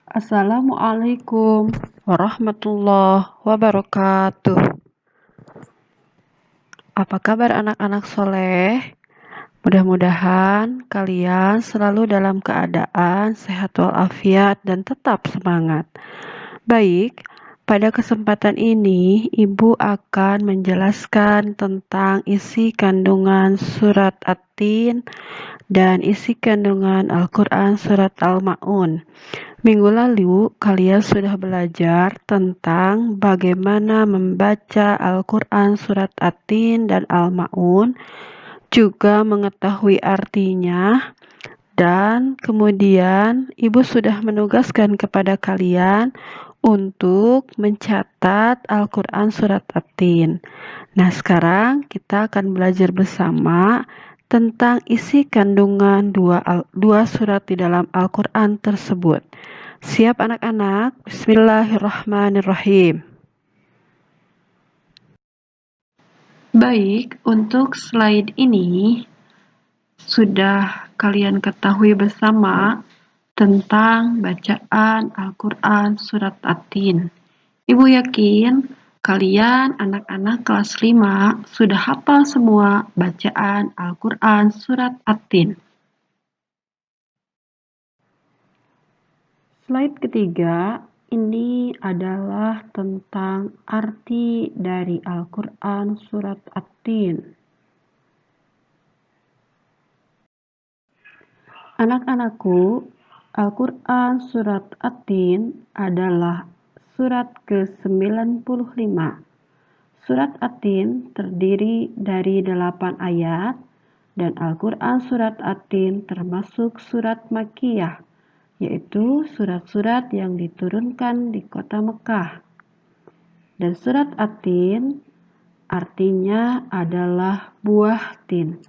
Assalamualaikum warahmatullahi wabarakatuh. Apa kabar anak-anak soleh? Mudah-mudahan kalian selalu dalam keadaan sehat walafiat dan tetap semangat. Baik, pada kesempatan ini Ibu akan menjelaskan tentang isi kandungan surat At-Tin dan isi kandungan Al-Quran surat Al-Ma'un. Minggu lalu kalian sudah belajar tentang bagaimana membaca Al-Quran surat At-Tin dan Al-Ma'un, juga mengetahui artinya, dan kemudian Ibu sudah menugaskan kepada kalian untuk mencatat Al-Quran surat At-Tin. Nah, sekarang kita akan belajar bersama tentang isi kandungan dua surat di dalam Al-Quran tersebut. Siap anak-anak? Bismillahirrahmanirrahim. Baik, untuk slide ini sudah kalian ketahui bersama tentang bacaan Al-Quran surat At-Tin. Ibu yakin kalian anak-anak kelas 5 sudah hafal semua bacaan Al-Quran surat At-Tin. Slide ketiga, ini adalah tentang arti dari Al-Quran surat At-Tin. Anak-anakku, Al-Quran surat At-Tin adalah surat ke-95. Surat At-Tin terdiri dari 8 ayat, dan Al-Quran surat At-Tin termasuk surat Makkiyah, yaitu surat-surat yang diturunkan di kota Mekah. Dan surat At-Tin artinya adalah buah tin.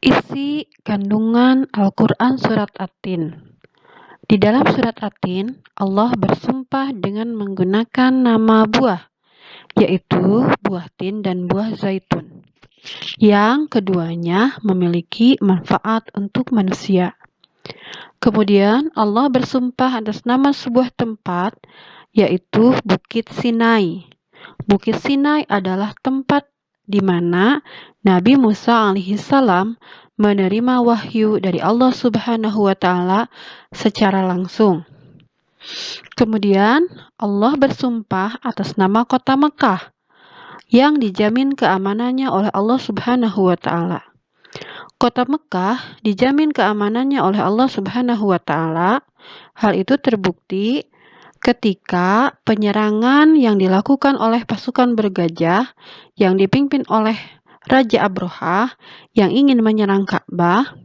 Isi kandungan Al-Quran surat At-Tin. Di dalam surat At-Tin, Allah bersumpah dengan menggunakan nama buah, yaitu buah tin dan buah zaitun. Yang keduanya memiliki manfaat untuk manusia. Kemudian Allah bersumpah atas nama sebuah tempat, yaitu Bukit Sinai. Bukit Sinai adalah tempat di mana Nabi Musa alaihissalam menerima wahyu dari Allah Subhanahu wa Ta'ala secara langsung. Kemudian Allah bersumpah atas nama kota Mekah yang dijamin keamanannya oleh Allah Subhanahu wa Ta'ala. Kota Mekah dijamin keamanannya oleh Allah Subhanahu wa Ta'ala. Hal itu terbukti ketika penyerangan yang dilakukan oleh pasukan bergajah yang dipimpin oleh Raja Abrohah yang ingin menyerang Ka'bah,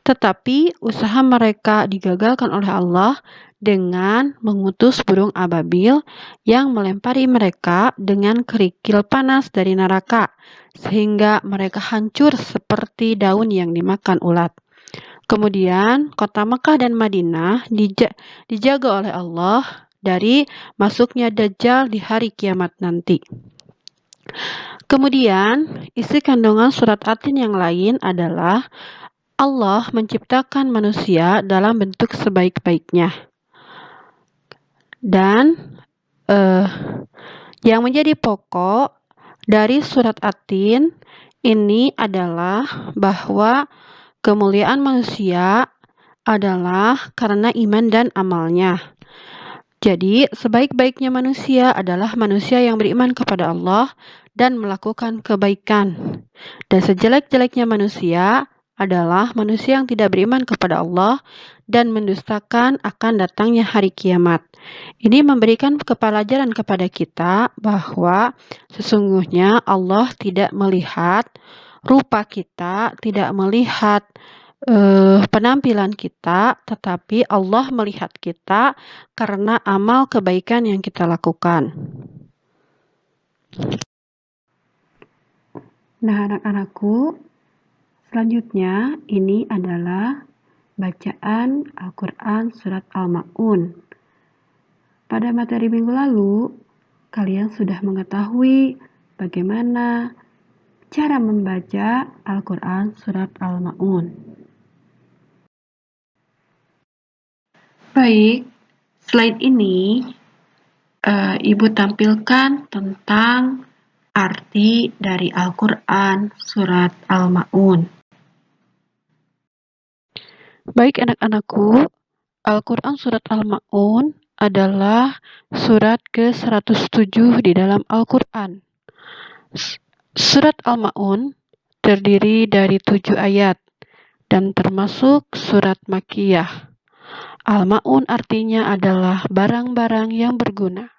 tetapi usaha mereka digagalkan oleh Allah dengan mengutus burung ababil yang melempari mereka dengan kerikil panas dari neraka, sehingga mereka hancur seperti daun yang dimakan ulat. Kemudian kota Mekah dan Madinah dijaga oleh Allah dari masuknya Dajjal di hari kiamat nanti. Kemudian isi kandungan surat At-Tin yang lain adalah Allah menciptakan manusia dalam bentuk sebaik-baiknya. Dan yang menjadi pokok dari surat At-Tin ini adalah bahwa kemuliaan manusia adalah karena iman dan amalnya. Jadi, sebaik-baiknya manusia adalah manusia yang beriman kepada Allah dan melakukan kebaikan. Dan sejelek-jeleknya manusia adalah manusia yang tidak beriman kepada Allah dan mendustakan akan datangnya hari kiamat. Ini memberikan kepelajaran kepada kita bahwa sesungguhnya Allah tidak melihat rupa kita, tidak melihat penampilan kita, tetapi Allah melihat kita karena amal kebaikan yang kita lakukan. Nah, anak-anakku, selanjutnya ini adalah bacaan Al-Quran surat Al-Ma'un. Pada materi minggu lalu, kalian sudah mengetahui bagaimana cara membaca Al-Quran surat Al-Ma'un. Baik, slide ini Ibu tampilkan tentang arti dari Al-Quran Surat Al-Ma'un. Baik anak-anakku, Al-Quran Surat Al-Ma'un adalah surat ke-107 di dalam Al-Quran. Surat Al-Ma'un terdiri dari 7 ayat dan termasuk surat Makkiyah. Al-Ma'un artinya adalah barang-barang yang berguna.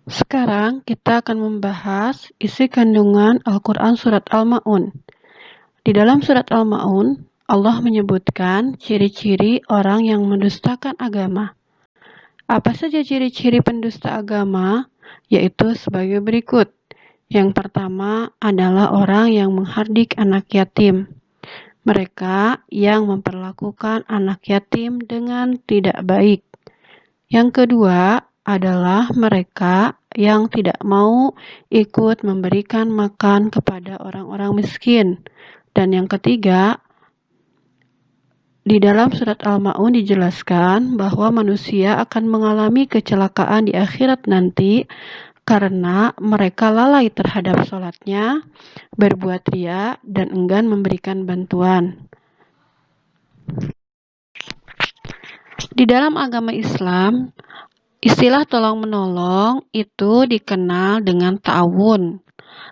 Sekarang kita akan membahas isi kandungan Al-Quran Surat Al-Ma'un. Di dalam Surat Al-Ma'un, Allah menyebutkan ciri-ciri orang yang mendustakan agama. Apa saja ciri-ciri pendusta agama? Yaitu sebagai berikut. Yang pertama adalah orang yang menghardik anak yatim. Mereka yang memperlakukan anak yatim dengan tidak baik. Yang kedua adalah mereka yang tidak mau ikut memberikan makan kepada orang-orang miskin. Dan yang ketiga, di dalam surat Al-Ma'un dijelaskan bahwa manusia akan mengalami kecelakaan di akhirat nanti karena mereka lalai terhadap sholatnya, berbuat ria, dan enggan memberikan bantuan. Di dalam agama Islam, istilah tolong-menolong itu dikenal dengan ta'awun.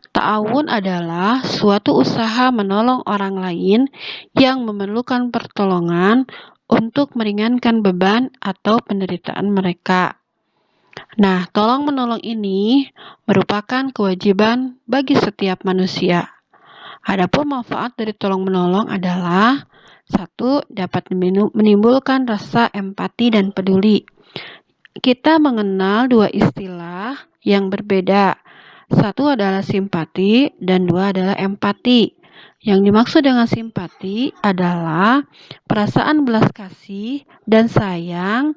Ta'awun adalah suatu usaha menolong orang lain yang memerlukan pertolongan untuk meringankan beban atau penderitaan mereka. Nah, tolong-menolong ini merupakan kewajiban bagi setiap manusia. Adapun manfaat dari tolong-menolong adalah 1. Dapat menimbulkan rasa empati dan peduli. Kita mengenal dua istilah yang berbeda. Satu adalah simpati dan dua adalah empati. Yang dimaksud dengan simpati adalah perasaan belas kasih dan sayang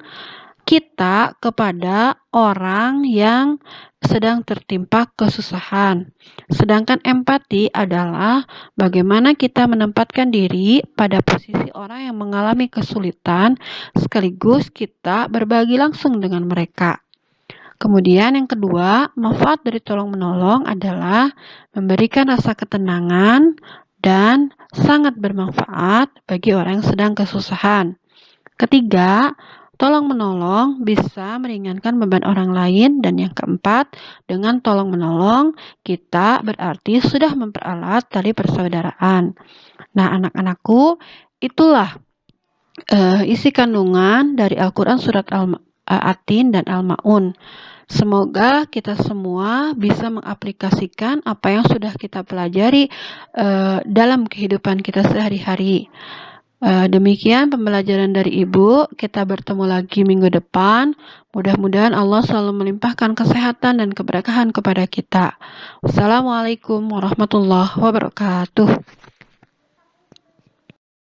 kita kepada orang yang sedang tertimpa kesusahan. Sedangkan empati adalah bagaimana kita menempatkan diri pada posisi orang yang mengalami kesulitan sekaligus kita berbagi langsung dengan mereka. Kemudian yang kedua, manfaat dari tolong-menolong adalah memberikan rasa ketenangan dan sangat bermanfaat bagi orang yang sedang kesusahan. Ketiga, tolong-menolong bisa meringankan beban orang lain. Dan yang keempat, dengan tolong-menolong kita berarti sudah memperalat tali persaudaraan. Nah, anak-anakku, itulah isi kandungan dari Al-Quran Surat Al-Atin dan Al-Ma'un. Semoga kita semua bisa mengaplikasikan apa yang sudah kita pelajari dalam kehidupan kita sehari-hari. Demikian pembelajaran dari Ibu. Kita bertemu lagi minggu depan. Mudah-mudahan Allah selalu melimpahkan kesehatan dan keberkahan kepada kita. Wassalamualaikum warahmatullahi wabarakatuh.